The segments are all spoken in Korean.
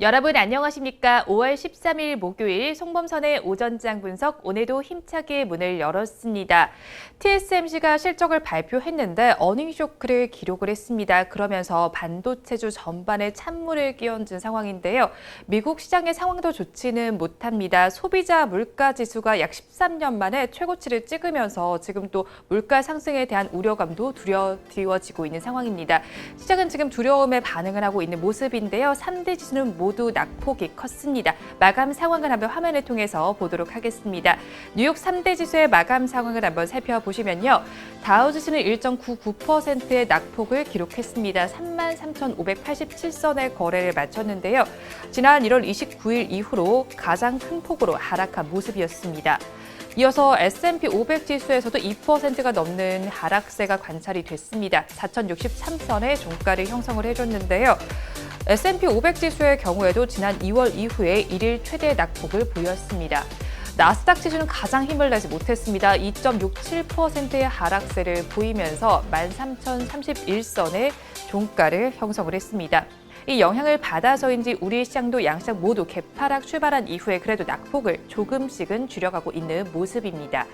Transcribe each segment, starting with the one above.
여러분 안녕하십니까? 5월 13일 목요일 송범선의 오전장 분석 오늘도 힘차게 문을 열었습니다. TSMC가 실적을 발표했는데 어닝 쇼크를 기록을 했습니다. 그러면서 반도체주 전반에 찬물을 끼얹은 상황인데요. 미국 시장의 상황도 좋지는 못합니다. 소비자 물가 지수가 약 13년 만에 최고치를 찍으면서 지금 또 물가 상승에 대한 우려감도 두려워지고 있는 상황입니다. 시장은 지금 두려움에 반응을 하고 있는 모습인데요. 3대 지수는 모두 낙폭이 컸습니다. 마감 상황을 한번 화면을 통해서 보도록 하겠습니다. 뉴욕 3대 지수의 마감 상황을 한번 살펴보시면요. 다우 지수는 1.99%의 낙폭을 기록했습니다. 33,587선의 거래를 마쳤는데요. 지난 1월 29일 이후로 가장 큰 폭으로 하락한 모습이었습니다. 이어서 S&P 500 지수에서도 2%가 넘는 하락세가 관찰이 됐습니다. 4,063선의 종가를 형성을 해줬는데요. S&P 500 지수의 경우에도 지난 2월 이후에 1일 최대 낙폭을 보였습니다. 나스닥 지수는 가장 힘을 내지 못했습니다. 2.67%의 하락세를 보이면서 13,031선의 종가를 형성을 했습니다. 이 영향을 받아서인지 우리 시장도 양시장 모두 개파락 출발한 이후에 그래도 낙폭을 조금씩은 줄여가고 있는 모습입니다.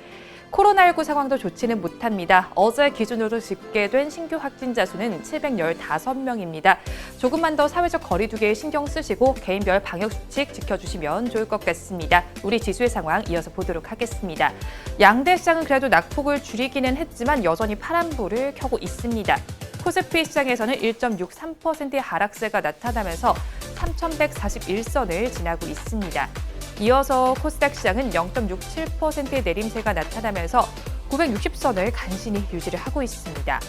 코로나19 상황도 좋지는 못합니다. 어제 기준으로 집계된 신규 확진자 수는 715명입니다. 조금만 더 사회적 거리 두기에 신경 쓰시고 개인별 방역 수칙 지켜주시면 좋을 것 같습니다. 우리 지수의 상황 이어서 보도록 하겠습니다. 양대 시장은 그래도 낙폭을 줄이기는 했지만 여전히 파란불을 켜고 있습니다. 코스피 시장에서는 1.63%의 하락세가 나타나면서 3,141선을 지나고 있습니다. 이어서 코스닥 시장은 0.67%의 내림세가 나타나면서 960선을 간신히 유지를 하고 있습니다.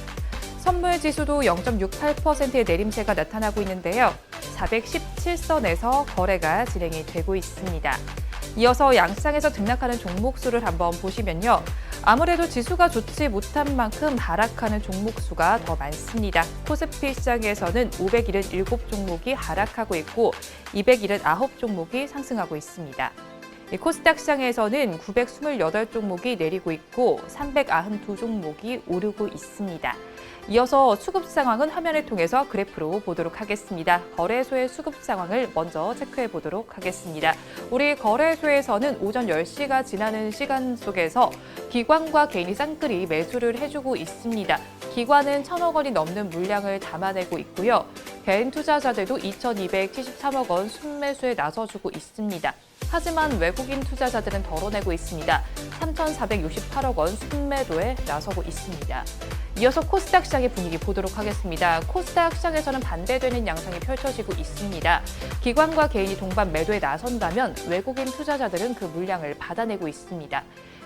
선물 지수도 0.68%의 내림세가 나타나고 있는데요. 417선에서 거래가 진행이 되고 있습니다. 이어서 양시장에서 등락하는 종목 수를 한번 보시면요. 아무래도 지수가 좋지 못한 만큼 하락하는 종목 수가 더 많습니다. 코스피 시장에서는 577종목이 하락하고 있고 279종목이 상승하고 있습니다. 코스닥 시장에서는 928종목이 내리고 있고 392종목이 오르고 있습니다. 이어서 수급 상황은 화면을 통해서 그래프로 보도록 하겠습니다. 거래소의 수급 상황을 먼저 체크해 보도록 하겠습니다. 우리 거래소에서는 오전 10시가 지나는 시간 속에서 기관과 개인이 쌍끌이 매수를 해주고 있습니다. 기관은 1,000억 원이 넘는 물량을 담아내고 있고요. 개인 투자자들도 2,273억 원 순매수에 나서주고 있습니다. 하지만 외국인 투자자들은 덜어내고 있습니다. 3,468억 원 순매도에 나서고 있습니다. 이어서 코스닥 시장의 분위기 보도록 하겠습니다. 코스닥 시장에서는 반대되는 양상이 펼쳐지고 있습니다. 기관과 개인이 동반 매도에 나선다면 외국인 투자자들은 그 물량을 받아내고 있습니다.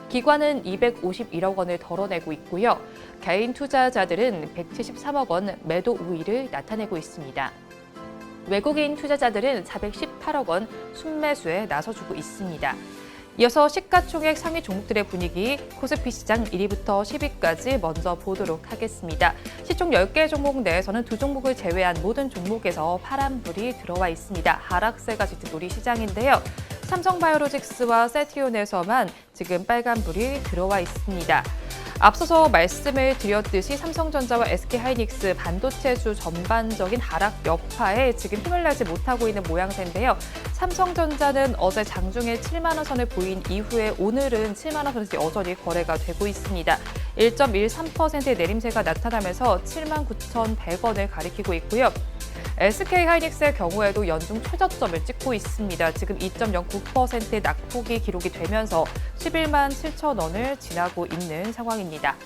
기관은 251억 원을 덜어내고 있고요. 개인 투자자들은 173억 원 매도 우위를 나타내고 있습니다. 외국인 투자자들은 418억 원 순매수에 나서주고 있습니다. 이어서 시가총액 상위 종목들의 분위기 코스피 시장 1위부터 10위까지 먼저 보도록 하겠습니다. 시총 10개 종목 내에서는 2종목을 제외한 모든 종목에서 파란불이 들어와 있습니다. 하락세가 짙은 우리 시장인데요. 삼성바이오로직스와 세티온에서만 지금 빨간불이 들어와 있습니다. 앞서서 말씀을 드렸듯이 삼성전자와 SK하이닉스 반도체주 전반적인 하락 여파에 지금 힘을 내지 못하고 있는 모양새인데요. 삼성전자는 어제 장중에 7만 원 선을 보인 이후에 오늘은 7만 원 선에서 여전히 거래가 되고 있습니다. 1.13%의 내림세가 나타나면서 79,100원을 가리키고 있고요. SK하이닉스의 경우에도 연중 최저점을 찍고 있습니다. 지금 2.09%의 낙폭이 기록이 되면서 11만 7천 원을 지나고 있는 상황입니다.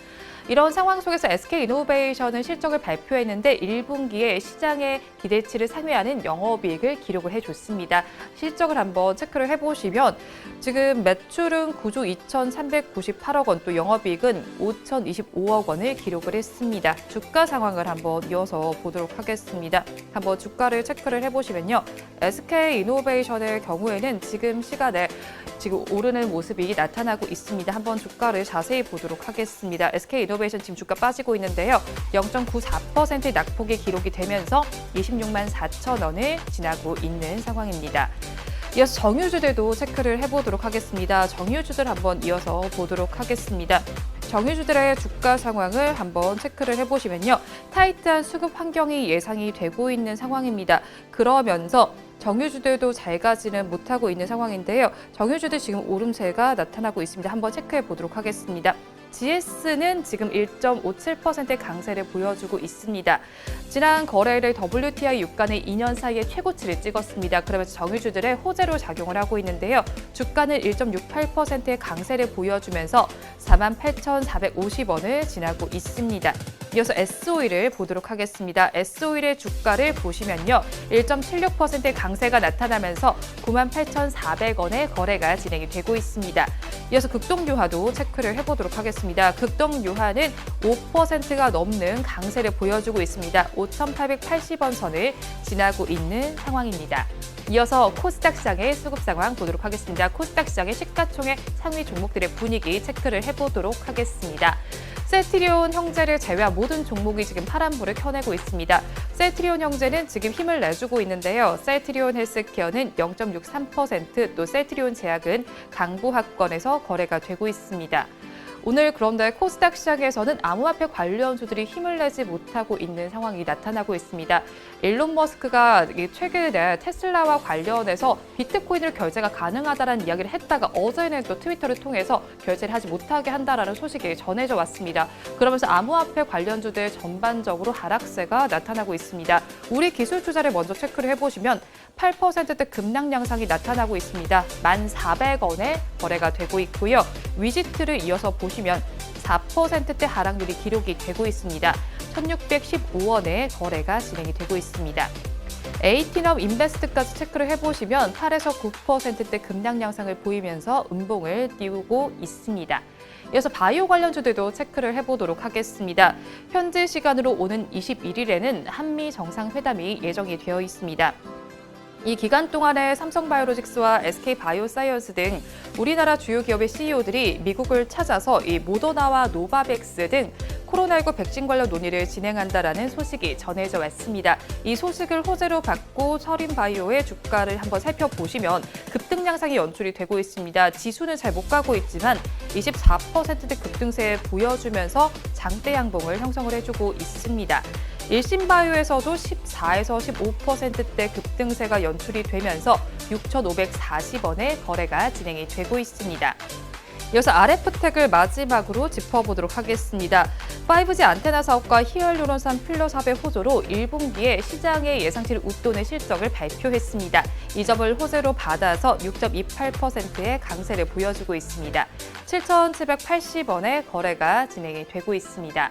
이런 상황 속에서 SK이노베이션은 실적을 발표했는데 1분기에 시장의 기대치를 상회하는 영업이익을 기록을 해줬습니다. 실적을 한번 체크를 해보시면 지금 매출은 9조 2,398억 원, 또 영업이익은 5,025억 원을 기록을 했습니다. 주가 상황을 한번 이어서 보도록 하겠습니다. 한번 주가를 체크를 해보시면요. SK이노베이션의 경우에는 지금 시간에 지금 오르는 모습이 나타나고 있습니다. 한번 주가를 자세히 보도록 하겠습니다. SK이노베이션 지금 주가 빠지고 있는데요. 0.94%의 낙폭이 기록이 되면서 26만 4천 원을 지나고 있는 상황입니다. 이어서 정유주들도 체크를 해보도록 하겠습니다. 정유주들 한번 이어서 보도록 하겠습니다. 정유주들의 주가 상황을 한번 체크를 해보시면요. 타이트한 수급 환경이 예상이 되고 있는 상황입니다. 그러면서 정유주들도 잘 가지는 못하고 있는 상황인데요. 정유주들 지금 오름세가 나타나고 있습니다. 한번 체크해 보도록 하겠습니다. GS는 지금 1.57%의 강세를 보여주고 있습니다. 지난 거래일 WTI 유가는 2년 사이에 최고치를 찍었습니다. 그러면서 정유주들의 호재로 작용을 하고 있는데요. 주가는 1.68%의 강세를 보여주면서 48,450원을 지나고 있습니다. 이어서 S오일을 보도록 하겠습니다. S오일의 주가를 보시면요. 1.76%의 강세가 나타나면서 98,400원의 거래가 진행이 되고 있습니다. 이어서 극동유화도 체크를 해보도록 하겠습니다. 극동유화는 5%가 넘는 강세를 보여주고 있습니다. 5,880원 선을 지나고 있는 상황입니다. 이어서 코스닥 시장의 수급 상황 보도록 하겠습니다. 코스닥 시장의 시가총액 상위 종목들의 분위기 체크를 해보도록 하겠습니다. 셀트리온 형제를 제외한 모든 종목이 지금 파란불을 켜내고 있습니다. 셀트리온 형제는 지금 힘을 내주고 있는데요. 셀트리온 헬스케어는 0.63%, 또 셀트리온 제약은 강부합권에서 거래가 되고 있습니다. 오늘 그런데 코스닥 시장에서는 암호화폐 관련주들이 힘을 내지 못하고 있는 상황이 나타나고 있습니다. 일론 머스크가 최근에 테슬라와 관련해서 비트코인으로 결제가 가능하다는 이야기를 했다가 어제는 또 트위터를 통해서 결제를 하지 못하게 한다라는 소식이 전해져 왔습니다. 그러면서 암호화폐 관련주들 전반적으로 하락세가 나타나고 있습니다. 우리 기술 투자를 먼저 체크를 해보시면 8%대 급락 양상이 나타나고 있습니다. 1,400원에 거래가 되고 있고요. 위지트를 이어서 보시면 4%대 하락률이 기록이 되고 있습니다. 1,615원에 거래가 진행이 되고 있습니다. 에이티넘 인베스트까지 체크를 해보시면 8에서 9%대 급락 양상을 보이면서 음봉을 띄우고 있습니다. 이어서 바이오 관련주들도 체크를 해보도록 하겠습니다. 현재 시간으로 오는 21일에는 한미 정상회담이 예정이 되어 있습니다. 이 기간 동안에 삼성바이오로직스와 SK바이오사이언스 등 우리나라 주요 기업의 CEO들이 미국을 찾아서 이 모더나와 노바백스 등 코로나19 백신 관련 논의를 진행한다라는 소식이 전해져 왔습니다. 이 소식을 호재로 받고 서린바이오의 주가를 한번 살펴보시면 급등 양상이 연출이 되고 있습니다. 지수는 잘 못 가고 있지만 24%대 급등세 보여주면서 장대 양봉을 형성을 해주고 있습니다. 일신바이오에서도 14에서 15%대 급등세가 연출이 되면서 6,540원의 거래가 진행이 되고 있습니다. 이어서 RF텍을 마지막으로 짚어보도록 하겠습니다. 5G 안테나 사업과 히알루론산 필러삽의 호조로 1분기에 시장의 예상치를 웃도는 실적을 발표했습니다. 이 점을 호재로 받아서 6.28%의 강세를 보여주고 있습니다. 7,780원의 거래가 진행이 되고 있습니다.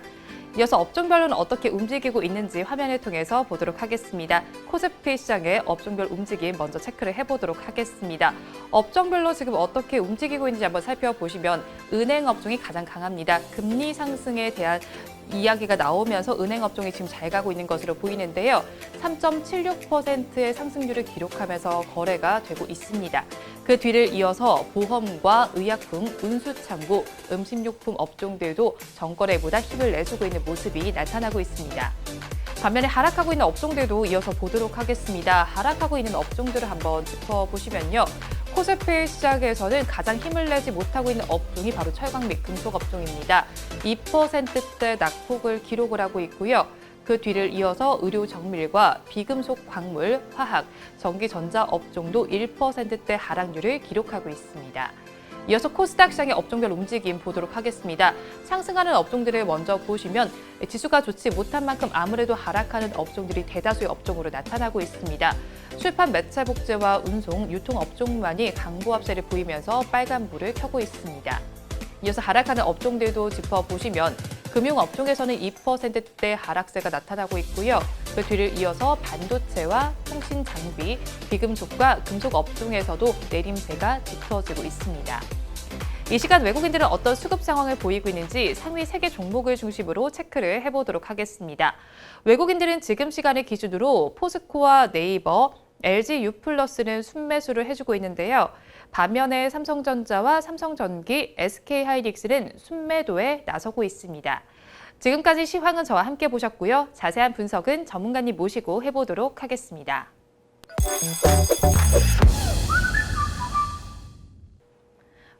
이어서 업종별로는 어떻게 움직이고 있는지 화면을 통해서 보도록 하겠습니다. 코스피 시장의 업종별 움직임 먼저 체크를 해보도록 하겠습니다. 업종별로 지금 어떻게 움직이고 있는지 한번 살펴보시면 은행 업종이 가장 강합니다. 금리 상승에 대한 이야기가 나오면서 은행 업종이 지금 잘 가고 있는 것으로 보이는데요. 3.76%의 상승률을 기록하면서 거래가 되고 있습니다. 그 뒤를 이어서 보험과 의약품, 운수창고, 음식료품 업종들도 전거래보다 힘을 내주고 있는 모습이 나타나고 있습니다. 반면에 하락하고 있는 업종들도 이어서 보도록 하겠습니다. 하락하고 있는 업종들을 한번 짚어보시면요. 코스피 시장에서는 가장 힘을 내지 못하고 있는 업종이 바로 철강 및 금속 업종입니다. 2%대 낙폭을 기록을 하고 있고요. 그 뒤를 이어서 의료 정밀과 비금속 광물, 화학, 전기 전자 업종도 1%대 하락률을 기록하고 있습니다. 이어서 코스닥 시장의 업종별 움직임 보도록 하겠습니다. 상승하는 업종들을 먼저 보시면 지수가 좋지 못한 만큼 아무래도 하락하는 업종들이 대다수의 업종으로 나타나고 있습니다. 출판, 매체, 복제와 운송, 유통 업종만이 강보합세를 보이면서 빨간불을 켜고 있습니다. 이어서 하락하는 업종들도 짚어보시면 금융업종에서는 2%대 하락세가 나타나고 있고요. 그 뒤를 이어서 반도체와 통신장비, 비금속과 금속 업종에서도 내림세가 짙어지고 있습니다. 이 시간 외국인들은 어떤 수급 상황을 보이고 있는지 상위 3개 종목을 중심으로 체크를 해보도록 하겠습니다. 외국인들은 지금 시간을 기준으로 포스코와 네이버, LG유플러스는 순매수를 해주고 있는데요. 반면에 삼성전자와 삼성전기, SK하이닉스는 순매도에 나서고 있습니다. 지금까지 시황은 저와 함께 보셨고요. 자세한 분석은 전문가님 모시고 해보도록 하겠습니다.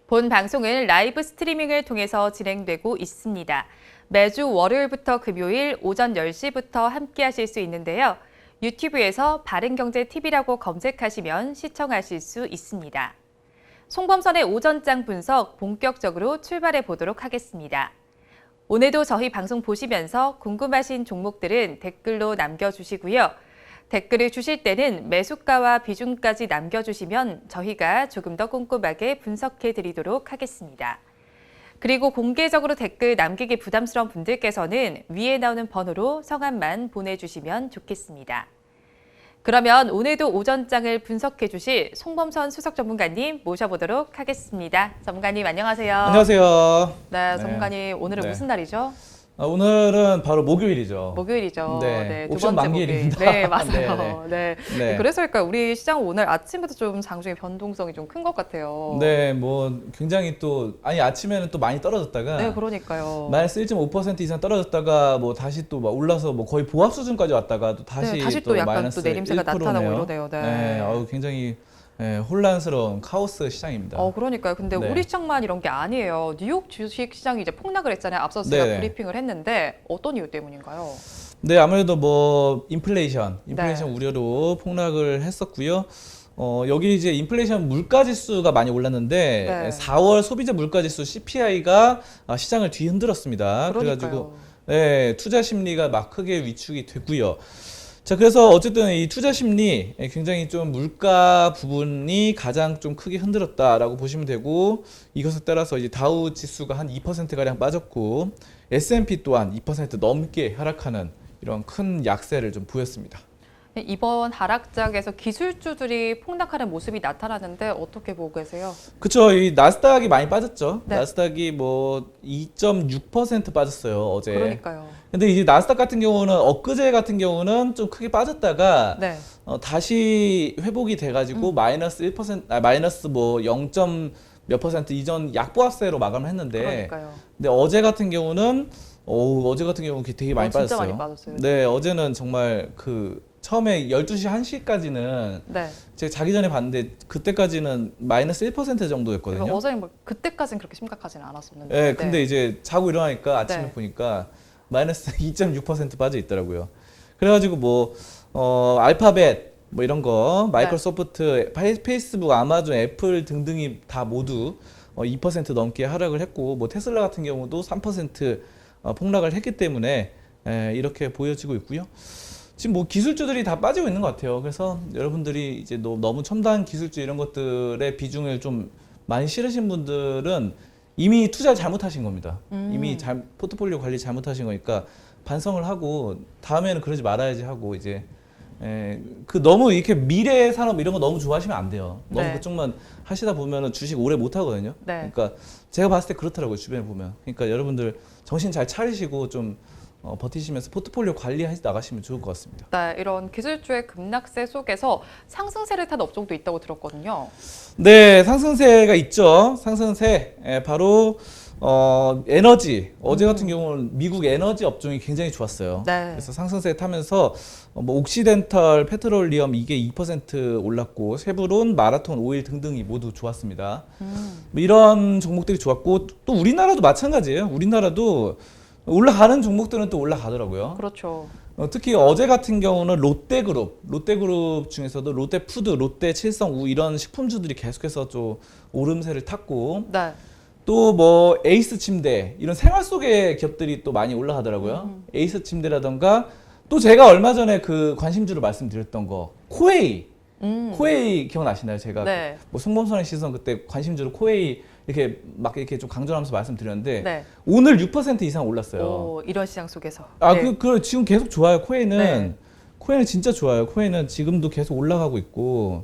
본 방송은 라이브 스트리밍을 통해서 진행되고 있습니다. 매주 월요일부터 금요일 오전 10시부터 함께 하실 수 있는데요. 유튜브에서 바른경제TV라고 검색하시면 시청하실 수 있습니다. 송범선의 오전장 분석 본격적으로 출발해 보도록 하겠습니다. 오늘도 저희 방송 보시면서 궁금하신 종목들은 댓글로 남겨주시고요. 댓글을 주실 때는 매수가와 비중까지 남겨주시면 저희가 조금 더 꼼꼼하게 분석해 드리도록 하겠습니다. 그리고 공개적으로 댓글 남기기 부담스러운 분들께서는 위에 나오는 번호로 성함만 보내주시면 좋겠습니다. 그러면 오늘도 오전장을 분석해 주실 송범선 수석 전문가님 모셔보도록 하겠습니다. 전문가님 안녕하세요. 안녕하세요. 네, 전문가님 오늘은 무슨 날이죠? 오늘은 바로 목요일이죠. 목요일이죠. 네, 두 옵션 번째 만기일입니다. 목요일. 네, 맞아요. 네. 그래서일까요? 우리 시장 오늘 아침부터 좀 장중에 변동성이 좀 큰 것 같아요. 네, 뭐 굉장히 또 아침에는 또 많이 떨어졌다가 네, 그러니까요. 마이너스 1.5% 이상 떨어졌다가 뭐 다시 또 막 올라서 뭐 거의 보합 수준까지 왔다가 또 다시, 또 약간 마이너스 또 내림세가 1%네요. 나타나고 이러네요. 네. 굉장히 혼란스러운 카오스 시장입니다. 그러니까요. 근데 네. 우리 시장만 이런 게 아니에요. 뉴욕 주식 시장이 이제 폭락을 했잖아요. 앞서 제가 네네. 브리핑을 했는데 어떤 이유 때문인가요? 네, 아무래도 뭐 인플레이션 네. 우려로 폭락을 했었고요. 여기 이제 인플레이션 물가 지수가 많이 올랐는데 네. 4월 소비자 물가 지수 CPI가 시장을 뒤흔들었습니다. 그래가지고 네, 투자 심리가 막 크게 위축이 됐고요. 자, 그래서 어쨌든 이 투자 심리 굉장히 좀 물가 부분이 가장 좀 크게 흔들었다라고 보시면 되고, 이것에 따라서 이제 다우 지수가 한 2% 가량 빠졌고 S&P 또한 2% 넘게 하락하는 이런 큰 약세를 좀 보였습니다. 이번 하락장에서 기술주들이 폭락하는 모습이 나타나는데 어떻게 보고 계세요? 그쵸, 이 나스닥이 많이 빠졌죠. 네. 나스닥이 뭐 2.6% 빠졌어요, 어제. 그러니까요. 근데 이제 나스닥 같은 경우는 엊그제 같은 경우는 좀 크게 빠졌다가 네. 다시 회복이 돼가지고 마이너스 1%, 마이너스 뭐 0. 몇 퍼센트 이전 약보합세로 마감을 했는데, 그러니까요. 근데 어제 같은 경우는 되게 많이 진짜 빠졌어요. 많이 빠졌어요. 네, 어제는 정말 처음에 12시 1시까지는 네. 제가 자기 전에 봤는데 그때까지는 마이너스 1% 정도였거든요. 그러니까 어제는 뭐 그때까지는 그렇게 심각하지는 않았었는데. 네, 근데 이제 자고 일어나니까 아침에 네. 보니까 마이너스 2.6% 빠져 있더라고요. 그래가지고 뭐 알파벳 뭐 이런 거, 마이크로소프트, 페이스북, 아마존, 애플 등등이 다 모두 2% 넘게 하락을 했고, 뭐 테슬라 같은 경우도 3% 폭락을 했기 때문에 이렇게 보여지고 있고요. 지금 뭐 기술주들이 다 빠지고 있는 것 같아요. 그래서 여러분들이 이제 너무 첨단 기술주 이런 것들의 비중을 좀 많이 실으신 분들은 이미 투자를 잘못하신 겁니다. 이미 포트폴리오 관리 잘못하신 거니까 반성을 하고 다음에는 그러지 말아야지 하고 이제 너무 이렇게 미래 산업 이런 거 너무 좋아하시면 안 돼요. 너무 네. 그쪽만 하시다 보면은 주식 오래 못 하거든요. 네. 그러니까 제가 봤을 때 그렇더라고요, 주변에 보면. 그러니까 여러분들 정신 잘 차리시고 좀 버티시면서 포트폴리오 관리해서 나가시면 좋을 것 같습니다. 네, 이런 기술주의 급락세 속에서 상승세를 탄 업종도 있다고 들었거든요. 네, 상승세가 있죠. 상승세 바로 에너지. 어제 같은 경우는 미국 에너지 업종이 굉장히 좋았어요. 네. 그래서 상승세 타면서 뭐 옥시덴탈, 페트롤리엄 이게 2% 올랐고, 쉐브론, 마라톤, 오일 등등이 모두 좋았습니다. 뭐 이런 종목들이 좋았고, 또 우리나라도 마찬가지예요. 우리나라도 올라가는 종목들은 또 올라가더라고요. 그렇죠. 특히 어제 같은 경우는 롯데그룹 중에서도 롯데푸드, 롯데칠성우 이런 식품주들이 계속해서 좀 오름세를 탔고, 네. 또 뭐 에이스 침대 이런 생활 속의 기업들이 또 많이 올라가더라고요. 에이스 침대라던가 또 제가 얼마 전에 그 관심주로 말씀드렸던 거 코웨이. 코웨이 기억나시나요? 제가 네. 뭐 송범선의 시선 그때 관심주로 코웨이 이렇게 막 이렇게 좀 강조하면서 말씀드렸는데 네. 오늘 6% 이상 올랐어요. 이런 시장 속에서. 네. 지금 계속 좋아요. 코웨이는 네. 코웨이는 진짜 좋아요. 코웨이는 지금도 계속 올라가고 있고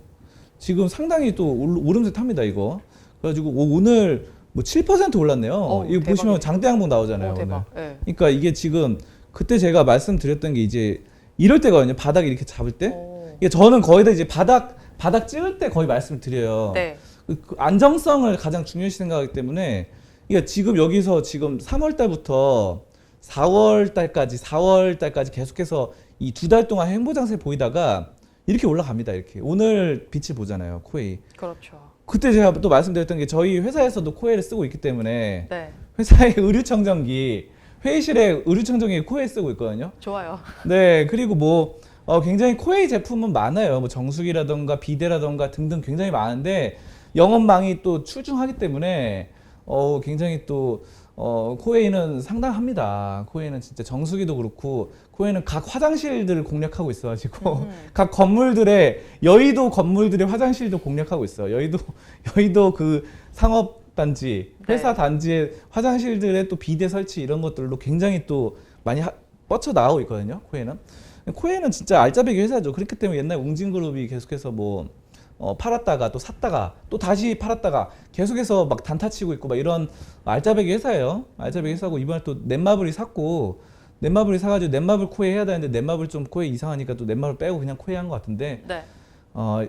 지금 상당히 또 오름세 탑니다 이거. 그래가지고 오늘 뭐 7% 올랐네요. 이거 보시면 장대 항목 나오잖아요. 대박. 오늘. 네. 그러니까 이게 지금 그때 제가 말씀드렸던 게 이제 이럴 때거든요. 바닥 이렇게 잡을 때. 이게 저는 거의 다 이제 바닥 찍을 때 거의 말씀을 드려요. 네. 그 안정성을 가장 중요시 생각하기 때문에 그러니까 지금 여기서 지금 3월 달부터 4월 달까지 계속해서 이 2달 동안 횡보장세 보이다가 이렇게 올라갑니다. 이렇게 오늘 빛을 보잖아요. 코웨이. 그렇죠. 그때 제가 또 말씀드렸던 게 저희 회사에서도 코웨이를 쓰고 있기 때문에 네. 회사의 의류청정기 회의실에 의류청정기 코웨이 쓰고 있거든요. 좋아요. 네, 그리고 뭐 굉장히 코웨이 제품은 많아요. 뭐 정수기라던가 비데라던가 등등 굉장히 많은데 영업망이 또 출중하기 때문에 굉장히 또 코웨이는 상당합니다. 코웨이는 진짜 정수기도 그렇고 코웨이는 각 화장실들을 공략하고 있어가지고 각 건물들의 여의도 건물들의 화장실도 공략하고 있어요. 여의도 그 상업단지 회사 네. 단지의 화장실들의 또 비데 설치 이런 것들로 굉장히 또 많이 뻗쳐 나가고 있거든요. 코웨이는 진짜 알짜배기 회사죠. 그렇기 때문에 옛날 웅진그룹이 계속해서 뭐 팔았다가 또 샀다가 또 다시 팔았다가 계속해서 막 단타치고 있고 막 이런 알짜배기 회사예요. 알짜배기 회사고 이번에 또 넷마블이 샀고 넷마블이 사가지고 넷마블 코웨이 해야 되는데 넷마블 좀 코웨이 이상하니까 또 넷마블 빼고 그냥 코웨이 한 것 같은데 네.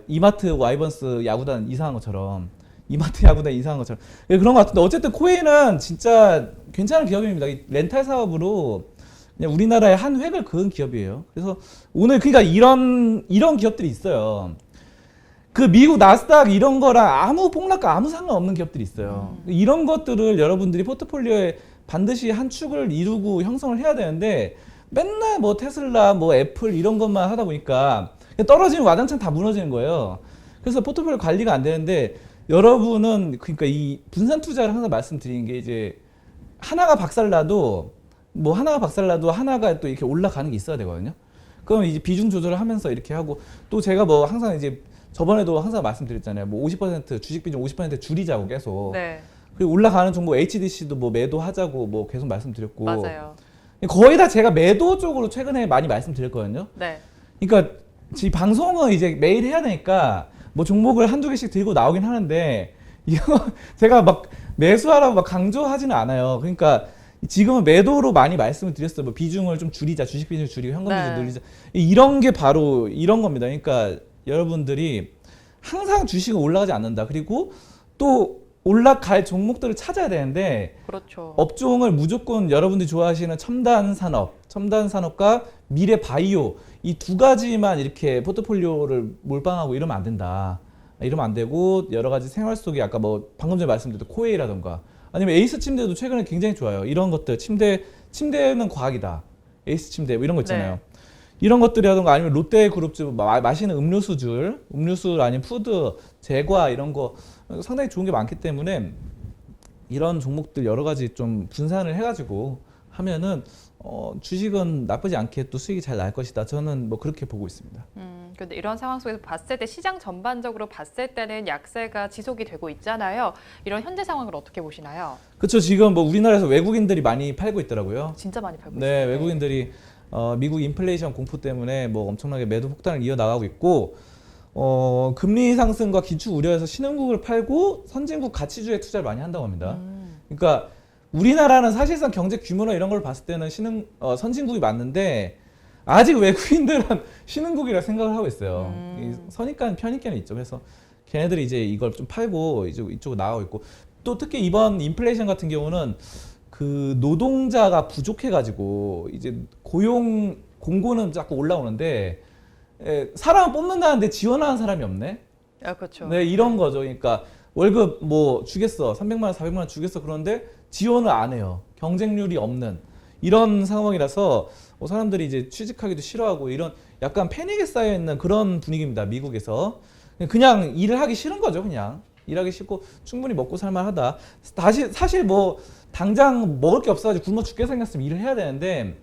이마트 와이번스 야구단 이상한 것처럼 이마트 야구단 이상한 것처럼 그런 것 같은데 어쨌든 코웨이는 진짜 괜찮은 기업입니다. 이 렌탈 사업으로 그냥 우리나라의 한 획을 그은 기업이에요. 그래서 오늘 그러니까 이런 기업들이 있어요. 그 미국 나스닥 이런 거랑 아무 폭락과 아무 상관없는 기업들이 있어요. 이런 것들을 여러분들이 포트폴리오에 반드시 한 축을 이루고 형성을 해야 되는데 맨날 뭐 테슬라, 뭐 애플 이런 것만 하다 보니까 떨어지면 와장창 다 무너지는 거예요. 그래서 포트폴리오 관리가 안 되는데 여러분은 그러니까 이 분산 투자를 항상 말씀드리는 게 이제 하나가 박살나도 하나가 또 이렇게 올라가는 게 있어야 되거든요. 그럼 이제 비중 조절을 하면서 이렇게 하고 또 제가 뭐 항상 이제 저번에도 항상 말씀드렸잖아요. 뭐 50% 주식 비중 50% 줄이자고 계속. 네. 그리고 올라가는 종목 HDC도 뭐 매도하자고 뭐 계속 말씀드렸고. 맞아요. 거의 다 제가 매도 쪽으로 최근에 많이 말씀드렸거든요. 네. 그러니까 이 방송은 이제 매일 해야 되니까 뭐 종목을 한두 개씩 들고 나오긴 하는데 이거 제가 막 매수하라고 막 강조하지는 않아요. 그러니까 지금은 매도로 많이 말씀을 드렸어요. 뭐 비중을 좀 줄이자, 주식 비중을 줄이고 현금 비중을 네. 늘리자. 이런 게 바로 이런 겁니다. 그러니까 여러분들이 항상 주식은 올라가지 않는다. 그리고 또 올라갈 종목들을 찾아야 되는데 그렇죠. 업종을 무조건 여러분들이 좋아하시는 첨단 산업과 미래 바이오 이 두 가지만 이렇게 포트폴리오를 몰빵하고 이러면 안 된다. 이러면 안 되고 여러 가지 생활 속에 아까 뭐 방금 전에 말씀드렸던 코웨이라던가 아니면 에이스 침대도 최근에 굉장히 좋아요. 이런 것들 침대는 과학이다. 에이스 침대 뭐 이런 거 있잖아요. 네. 이런 것들이라던가 아니면 롯데그룹주 마시는 음료수 아니면 푸드, 제과 이런 거 상당히 좋은 게 많기 때문에 이런 종목들 여러 가지 좀 분산을 해가지고 하면은 주식은 나쁘지 않게 또 수익이 잘 날 것이다. 저는 뭐 그렇게 보고 있습니다. 근데 이런 상황 속에서 봤을 때 시장 전반적으로 봤을 때는 약세가 지속이 되고 있잖아요. 이런 현재 상황을 어떻게 보시나요? 그렇죠. 지금 뭐 우리나라에서 외국인들이 많이 팔고 있더라고요. 진짜 많이 팔고 네, 있어요. 외국인들이 미국 인플레이션 공포 때문에 뭐 엄청나게 매도 폭탄을 이어나가고 있고 금리 상승과 기축 우려에서 신흥국을 팔고 선진국 가치주에 투자를 많이 한다고 합니다. 그러니까 우리나라는 사실상 경제 규모나 이런 걸 봤을 때는 선진국이 맞는데 아직 외국인들은 신흥국이라 생각을 하고 있어요. 이 선입관 편입견이 있죠. 그래서 걔네들이 이제 이걸 좀 팔고 이쪽으로 나가고 있고 또 특히 이번 인플레이션 같은 경우는 그 노동자가 부족해가지고 이제 고용 공고는 자꾸 올라오는데 사람을 뽑는다는데 지원하는 사람이 없네. 그렇죠. 네, 이런 거죠. 그러니까 월급 뭐 주겠어, 300만 원, 400만 원 주겠어. 그런데 지원을 안 해요. 경쟁률이 없는 이런 상황이라서 사람들이 이제 취직하기도 싫어하고 이런 약간 패닉에 쌓여 있는 그런 분위기입니다. 미국에서 그냥 일을 하기 싫은 거죠. 그냥 일하기 싫고 충분히 먹고 살만하다. 사실 뭐 당장 먹을 게 없어가지고 굶어 죽게 생겼으면 일을 해야 되는데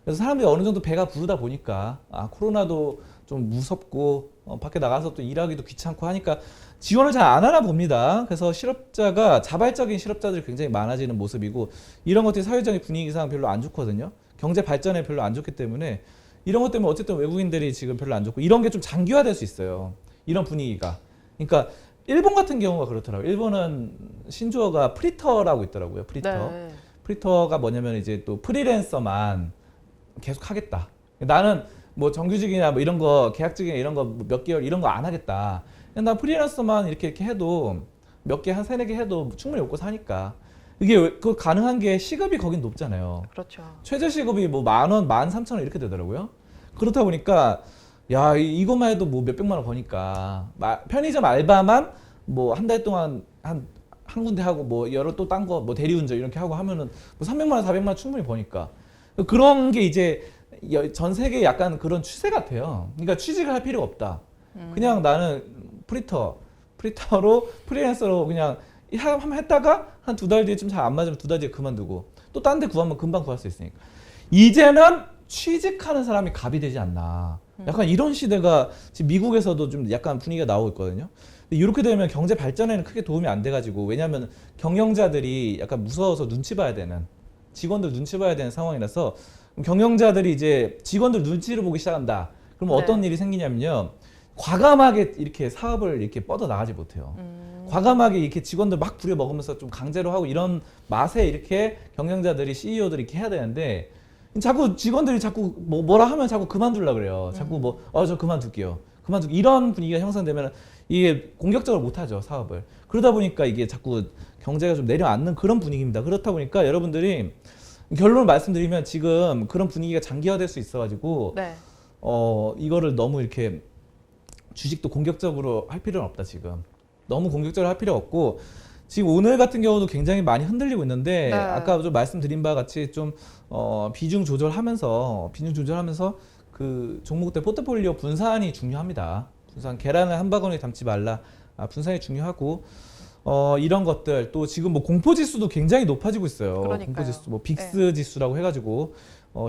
그래서 사람들이 어느 정도 배가 부르다 보니까 코로나도 좀 무섭고 밖에 나가서 또 일하기도 귀찮고 하니까 지원을 잘 안 하나 봅니다. 그래서 자발적인 실업자들이 굉장히 많아지는 모습이고 이런 것들이 사회적인 분위기상 별로 안 좋거든요. 경제 발전에 별로 안 좋기 때문에 이런 것 때문에 어쨌든 외국인들이 지금 별로 안 좋고 이런 게 좀 장기화될 수 있어요. 이런 분위기가. 그러니까 일본 같은 경우가 그렇더라고요. 일본은 신조어가 프리터라고 있더라고요. 프리터. 네. 프리터가 뭐냐면 이제 또 프리랜서만 계속 하겠다. 나는 뭐 정규직이나 뭐 이런 거 계약직이나 이런 거 몇 개월 이런 거 안 하겠다. 난 프리랜서만 이렇게 해도 몇 개 한 세네 개 해도 충분히 먹고 사니까 이게 그 가능한 게 시급이 거긴 높잖아요. 그렇죠. 최저 시급이 뭐 10,000원, 13,000원 이렇게 되더라고요. 그렇다 보니까 야 이것만 해도 뭐 몇백만 원 버니까 편의점 알바만 뭐 한 달 동안 한 군데 하고 뭐 여러 또 딴 거 뭐 대리운전 이렇게 하고 하면은 뭐 300만 원, 400만 원 충분히 버니까 그런 게 이제 전 세계 약간 그런 추세 같아요. 그러니까 취직을 할 필요가 없다. 그냥 나는 프리터로 프리랜서로 그냥 한번 했다가 한 2달 뒤에 좀 잘 안 맞으면 2달 뒤에 그만두고 또 딴 데 구하면 금방 구할 수 있으니까. 이제는 취직하는 사람이 갑이 되지 않나. 약간 이런 시대가 지금 미국에서도 좀 약간 분위기가 나오고 있거든요. 이렇게 되면 경제 발전에는 크게 도움이 안 돼가지고, 왜냐하면 경영자들이 약간 무서워서 눈치 봐야 되는, 직원들 눈치 봐야 되는 상황이라서 경영자들이 이제 직원들 눈치를 보기 시작한다. 그러면 어떤 일이 생기냐면요. 과감하게 이렇게 사업을 이렇게 뻗어 나가지 못해요. 과감하게 이렇게 직원들 막 부려먹으면서 좀 강제로 하고 이런 맛에 이렇게 경영자들이 CEO들이 이렇게 해야 되는데, 자꾸 직원들이 자꾸 뭐라 하면 자꾸 그만두려고 그래요. 자꾸 저 그만둘게요. 이런 분위기가 형성되면 이게 공격적으로 못하죠, 사업을. 그러다 보니까 이게 자꾸 경제가 좀 내려앉는 그런 분위기입니다. 그렇다 보니까 여러분들이 결론을 말씀드리면 지금 그런 분위기가 장기화될 수 있어가지고 네. 이거를 너무 이렇게 주식도 공격적으로 할 필요는 없다. 지금 너무 공격적으로 할 필요 없고, 지금 오늘 같은 경우도 굉장히 많이 흔들리고 있는데, 네. 아까 좀 말씀드린 바와 같이 좀 비중 조절하면서 그 종목들 포트폴리오 분산이 중요합니다. 분산, 계란을 한 바구니에 담지 말라. 분산이 중요하고, 이런 것들 또 지금 뭐 공포 지수도 굉장히 높아지고 있어요. 그러니까요. 공포 지수, 뭐 빅스 지수라고 해가지고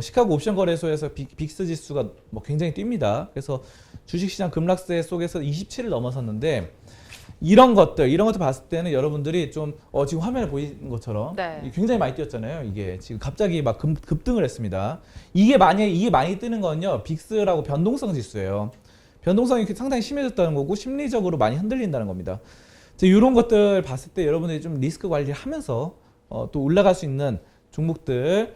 시카고 옵션 거래소에서 빅스 지수가 뭐 굉장히 뜁니다. 그래서 주식시장 급락세 속에서 27을 넘어섰는데, 이런 것들 봤을 때는 여러분들이 좀 지금 화면에 보이는 것처럼 네. 굉장히 많이 뛰었잖아요. 이게 지금 갑자기 막 급등을 했습니다. 이게 많이 뜨는 건요, 빅스라고 변동성 지수예요. 변동성이 상당히 심해졌다는 거고 심리적으로 많이 흔들린다는 겁니다. 이런 것들 봤을 때 여러분들이 좀 리스크 관리를 하면서 또 올라갈 수 있는 종목들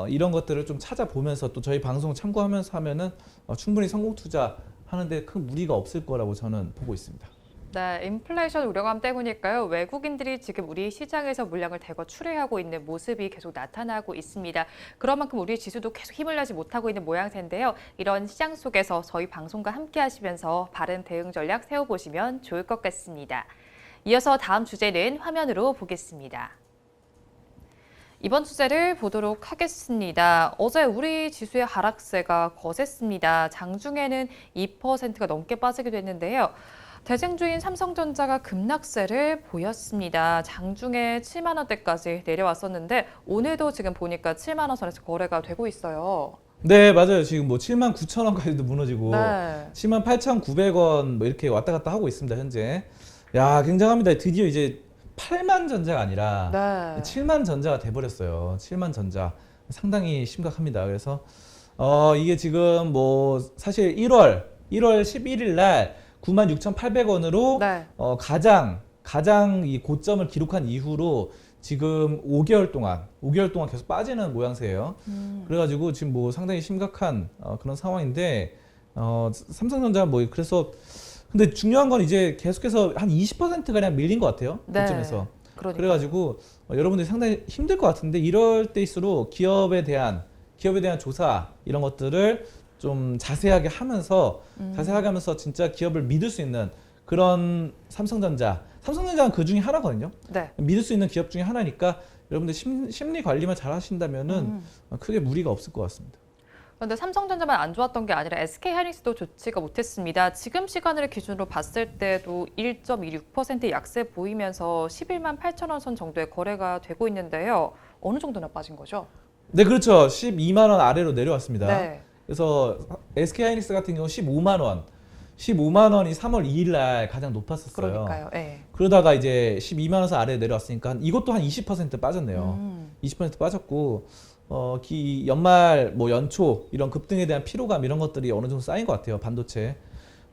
이런 것들을 좀 찾아보면서 또 저희 방송 참고하면서 하면은 충분히 성공 투자하는데 큰 무리가 없을 거라고 저는 보고 있습니다. 네, 인플레이션 우려감 때문일까요? 외국인들이 지금 우리 시장에서 물량을 대거 출회하고 있는 모습이 계속 나타나고 있습니다. 그런 만큼 우리 지수도 계속 힘을 내지 못하고 있는 모양새인데요. 이런 시장 속에서 저희 방송과 함께 하시면서 바른 대응 전략 세워보시면 좋을 것 같습니다. 이어서 다음 주제는 화면으로 보겠습니다. 이번 주제를 보도록 하겠습니다. 어제 우리 지수의 하락세가 거셌습니다. 장중에는 2%가 넘게 빠지기도 했는데요. 대장주인 삼성전자가 급락세를 보였습니다. 장중에 7만 원대까지 내려왔었는데 오늘도 지금 보니까 7만 원 선에서 거래가 되고 있어요. 네, 맞아요. 지금 뭐 7만 9천 원까지도 무너지고 네. 7만 8,900원 뭐 이렇게 왔다 갔다 하고 있습니다, 현재. 야, 굉장합니다. 드디어 이제 8만 전자가 아니라 네. 7만 전자가 돼버렸어요. 7만 전자. 상당히 심각합니다. 그래서 이게 지금 뭐 사실 1월 11일 날 96,800원으로 네. 가장 이 고점을 기록한 이후로 지금 5개월 동안 계속 빠지는 모양새예요. 그래가지고 지금 뭐 상당히 심각한 그런 상황인데, 삼성전자 뭐 그래서 근데 중요한 건 이제 계속해서 한 20% 가량 밀린 것 같아요. 네. 고점에서. 그러니까요. 그래가지고 여러분들이 상당히 힘들 것 같은데, 이럴 때일수록 기업에 대한 조사 이런 것들을 좀 자세하게 하면서 진짜 기업을 믿을 수 있는 그런 삼성전자는 그 중에 하나거든요. 네. 믿을 수 있는 기업 중에 하나니까 여러분들 심리 관리만 잘 하신다면은 크게 무리가 없을 것 같습니다. 그런데 삼성전자만 안 좋았던 게 아니라 SK하이닉스도 좋지가 못했습니다. 지금 시간을 기준으로 봤을 때도 1.26% 약세 보이면서 11만 8천 원 선 정도의 거래가 되고 있는데요. 어느 정도나 빠진 거죠? 네, 그렇죠. 12만 원 아래로 내려왔습니다. 네. 그래서 SK하이닉스 같은 경우 15만 원이 3월 2일 날 가장 높았었어요. 그러니까요. 네. 그러다가 이제 12만 원에서 아래 내려왔으니까 이것도 한 20% 빠졌네요. 20% 빠졌고 연말 뭐 연초 이런 급등에 대한 피로감 이런 것들이 어느 정도 쌓인 것 같아요.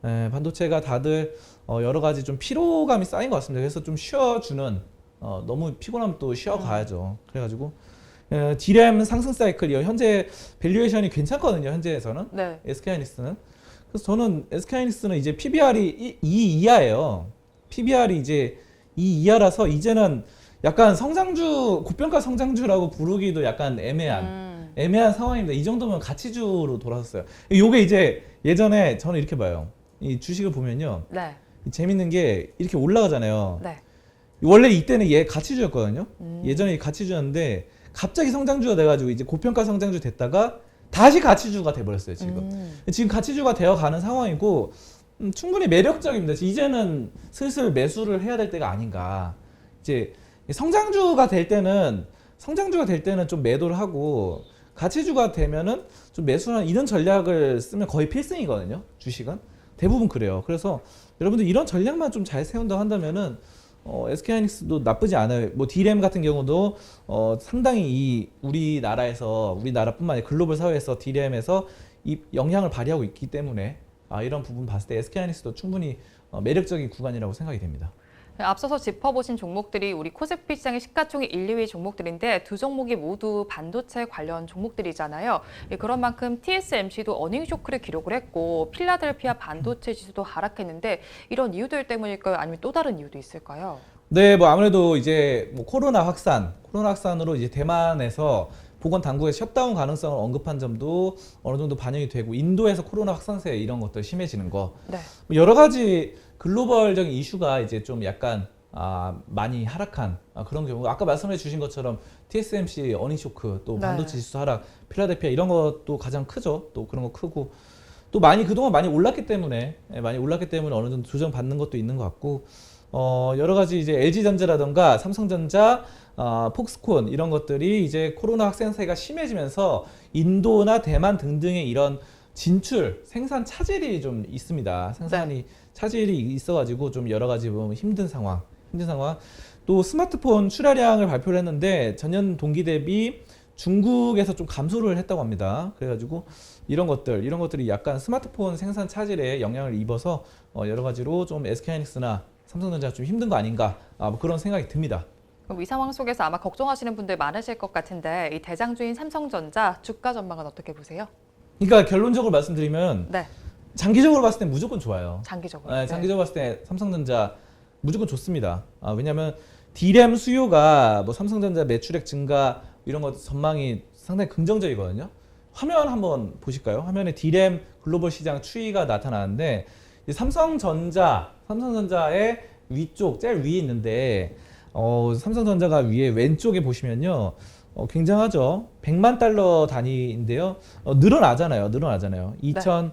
반도체가 다들 여러 가지 좀 피로감이 쌓인 것 같습니다. 그래서 좀 쉬어주는 너무 피곤하면 또 쉬어가야죠. 그래가지고 디램 상승 사이클이 현재 밸류에이션이 괜찮거든요. 현재에서는 네. SK하이닉스는. 그래서 저는 SK하이닉스는 이제 PBR이 2 이하예요. PBR이 이제 2 이하라서 이제는 약간 고평가 성장주라고 부르기도 약간 애매한 상황입니다. 이 정도면 가치주로 돌아섰어요. 요게 이제 예전에 저는 이렇게 봐요. 이 주식을 보면요. 네. 재밌는 게 이렇게 올라가잖아요. 네. 원래 이때는 얘 가치주였거든요. 예전에 가치주였는데 갑자기 성장주가 돼가지고 이제 고평가 성장주 됐다가 다시 가치주가 돼버렸어요 지금. 지금 가치주가 되어가는 상황이고 충분히 매력적입니다. 이제는 슬슬 매수를 해야 될 때가 아닌가. 이제 성장주가 될 때는 좀 매도를 하고 가치주가 되면은 좀 매수하는 이런 전략을 쓰면 거의 필승이거든요. 주식은 대부분 그래요. 그래서 여러분들 이런 전략만 좀 잘 세운다고 한다면은 SK하이닉스도 나쁘지 않아요. 뭐 D램 같은 경우도 상당히 이 우리나라뿐만 아니라 글로벌 사회에서 D램에서 이 영향을 발휘하고 있기 때문에 이런 부분 봤을 때 SK하이닉스도 충분히 매력적인 구간이라고 생각이 됩니다. 앞서서 짚어보신 종목들이 우리 코스피 시장의 시가총액 1, 2위 종목들인데 두 종목이 모두 반도체 관련 종목들이잖아요. 그런 만큼 TSMC도 어닝 쇼크를 기록을 했고 필라델피아 반도체 지수도 하락했는데 이런 이유들 때문일까요? 아니면 또 다른 이유도 있을까요? 네, 뭐 아무래도 이제 뭐 코로나 확산으로 이제 대만에서 보건 당국의 셧다운 가능성을 언급한 점도 어느 정도 반영이 되고 인도에서 코로나 확산세 이런 것들 심해지는 거 네. 여러 가지 글로벌적인 이슈가 이제 좀 약간 많이 하락한 그런 경우 아까 말씀해 주신 것처럼 TSMC 어닝 쇼크 또 반도체 지수 하락 필라델피아 이런 것도 가장 크죠. 또 그런 거 크고 또 그동안 많이 올랐기 때문에 어느 정도 조정 받는 것도 있는 것 같고 여러 가지 이제 LG전자라던가 삼성전자 폭스콘 이런 것들이 이제 코로나 확산세가 심해지면서 인도나 대만 등등의 이런 진출 생산 차질이 좀 있습니다. 생산이 차질이 있어가지고 좀 여러 가지 보면 힘든 상황. 또 스마트폰 출하량을 발표를 했는데 전년 동기 대비 중국에서 좀 감소를 했다고 합니다. 그래가지고 이런 것들이 약간 스마트폰 생산 차질에 영향을 입어서 여러 가지로 좀 SK하이닉스나 삼성전자 좀 힘든 거 아닌가 뭐 그런 생각이 듭니다. 그럼 이 상황 속에서 아마 걱정하시는 분들 많으실 것 같은데 이 대장주인 삼성전자 주가 전망은 어떻게 보세요? 그러니까 결론적으로 말씀드리면 네. 장기적으로 봤을 때 무조건 좋아요. 장기적으로. 네, 장기적으로 봤을 때 삼성전자 무조건 좋습니다. 왜냐하면 D램 수요가 뭐 삼성전자 매출액 증가 이런 것 전망이 상당히 긍정적이거든요. 화면 한번 보실까요? 화면에 D램 글로벌 시장 추이가 나타나는데 삼성전자의 위쪽 제일 위에 있는데 삼성전자가 위에 왼쪽에 보시면요. 굉장하죠. 100만 달러 단위인데요. 늘어나잖아요. 2000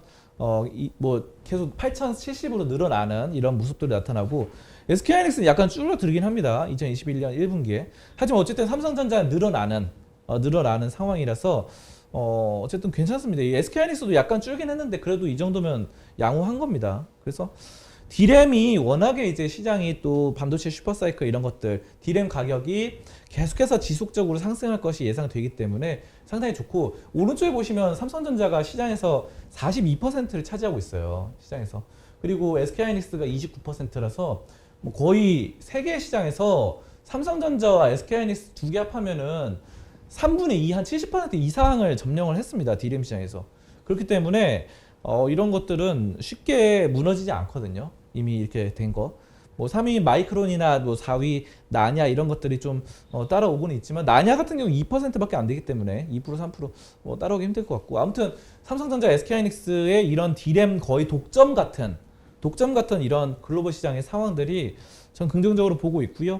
뭐 계속 8070으로 늘어나는 이런 모습들이 나타나고 SK하이닉스는 약간 줄어들긴 합니다. 2021년 1분기에. 하지만 어쨌든 삼성전자는 늘어나는 상황이라서 어쨌든 괜찮습니다. 이 SK하이닉스도 약간 줄긴 했는데 그래도 이 정도면 양호한 겁니다. 그래서 D램이 워낙에 이제 시장이 또 반도체 슈퍼사이클 이런 것들 D램 가격이 계속해서 지속적으로 상승할 것이 예상되기 때문에 상당히 좋고 오른쪽에 보시면 삼성전자가 시장에서 42%를 차지하고 있어요. 시장에서. 그리고 SK하이닉스가 29%라서 뭐 거의 세계 시장에서 삼성전자와 SK하이닉스 두 개 합하면은 3분의 2, 한 70% 이상을 점령을 했습니다. D램 시장에서. 그렇기 때문에 이런 것들은 쉽게 무너지지 않거든요. 이미 이렇게 된 거. 뭐 3위 마이크론이나 뭐 4위 나냐 이런 것들이 좀 따라오고는 있지만 나냐 같은 경우 2%밖에 안 되기 때문에 2% 3% 뭐 따라오기 힘들 것 같고 아무튼 삼성전자 SK하이닉스의 이런 D램 거의 독점 같은 이런 글로벌 시장의 상황들이 전 긍정적으로 보고 있고요.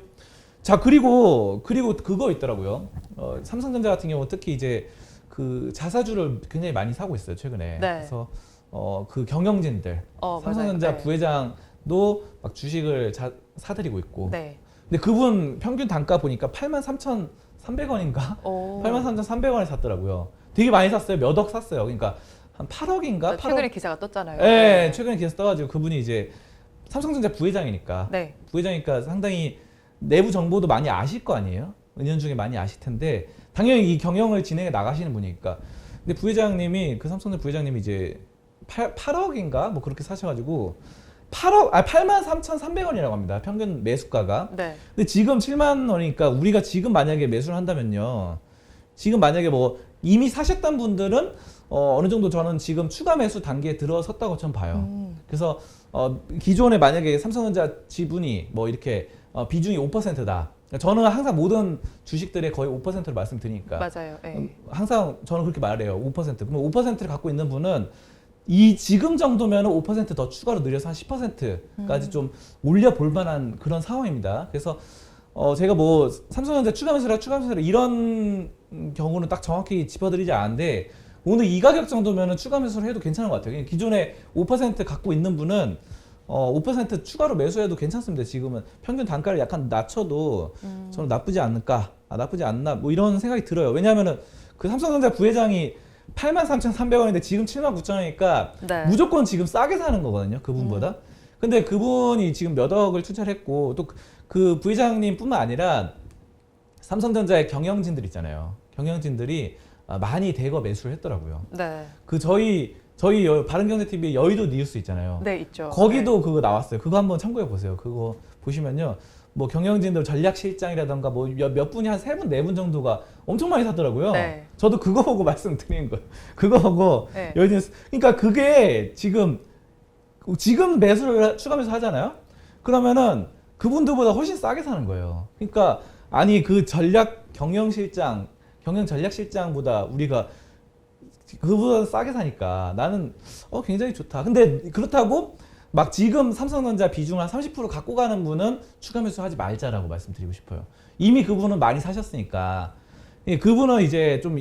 자 그리고 그거 있더라고요. 삼성전자 같은 경우 특히 이제 그 자사주를 굉장히 많이 사고 있어요 최근에. 네. 그래서 그 경영진들 삼성전자 맞아요. 부회장도 막 주식을 사들이고 있고. 네. 근데 그분 평균 단가 보니까 83,300원인가? 83,300원에 샀더라고요. 되게 많이 샀어요. 몇 억 샀어요. 그러니까 한 8억인가? 최근에 기사가 떴잖아요. 네, 최근에 기사 떠가지고 그분이 이제 삼성전자 부회장이니까 상당히 내부 정보도 많이 아실 거 아니에요? 은연중에 많이 아실 텐데 당연히 이 경영을 진행해 나가시는 분이니까. 근데 그 삼성전자 부회장님이 이제 8억인가? 뭐 그렇게 사셔가지고 83,300원이라고 합니다. 평균 매수가가. 네. 근데 지금 7만 원이니까 우리가 지금 만약에 매수를 한다면요. 지금 만약에 뭐 이미 사셨던 분들은 어느 정도 저는 지금 추가 매수 단계에 들어섰다고 전 봐요. 그래서 기존에 만약에 삼성전자 지분이 뭐 이렇게 비중이 5%다. 저는 항상 모든 주식들의 거의 5%를 말씀드리니까. 맞아요. 네. 항상 저는 그렇게 말해요. 5%. 그러면 5%를 갖고 있는 분은 지금 정도면 5%더 추가로 늘려서 한 10%까지 좀 올려볼 만한 그런 상황입니다. 그래서 제가 뭐 삼성전자 추가 매수라 이런 경우는 딱 정확히 짚어드리지 않는데 오늘 이 가격 정도면은 추가 매수를 해도 괜찮은 것 같아요. 그냥 기존에 5% 갖고 있는 분은 5% 추가로 매수해도 괜찮습니다. 지금은 평균 단가를 약간 낮춰도 저는 나쁘지 않을까, 나쁘지 않나 뭐 이런 생각이 들어요. 왜냐하면은 그 삼성전자 부회장이 83,300원인데 지금 79,000원이니까 네. 무조건 지금 싸게 사는 거거든요. 그분보다. 근데 그분이 지금 몇 억을 투자를 했고 또 그 부회장님뿐만 아니라 삼성전자의 경영진들 있잖아요. 경영진들이 많이 대거 매수를 했더라고요. 네. 그 저희 바른경제TV 여의도 뉴스 있잖아요. 네, 있죠. 거기도 그거 나왔어요. 그거 한번 참고해 보세요. 그거 보시면요. 뭐 경영진들 전략실장이라던가 뭐 몇 분이 한 3분, 4분 정도가 엄청 많이 사더라고요. 네. 저도 그거 보고 말씀드린 거예요. 그거 보고 네. 여의도 뉴스. 그러니까 그게 지금 매수를 추가 매수 하잖아요. 그러면은 그분들보다 훨씬 싸게 사는 거예요. 그러니까 아니 그 경영 전략실장보다 우리가 그보다 싸게 사니까 나는 굉장히 좋다. 근데 그렇다고 막 지금 삼성전자 비중을 한 30% 갖고 가는 분은 추가 매수하지 말자라고 말씀드리고 싶어요. 이미 그분은 많이 사셨으니까 그분은 이제 좀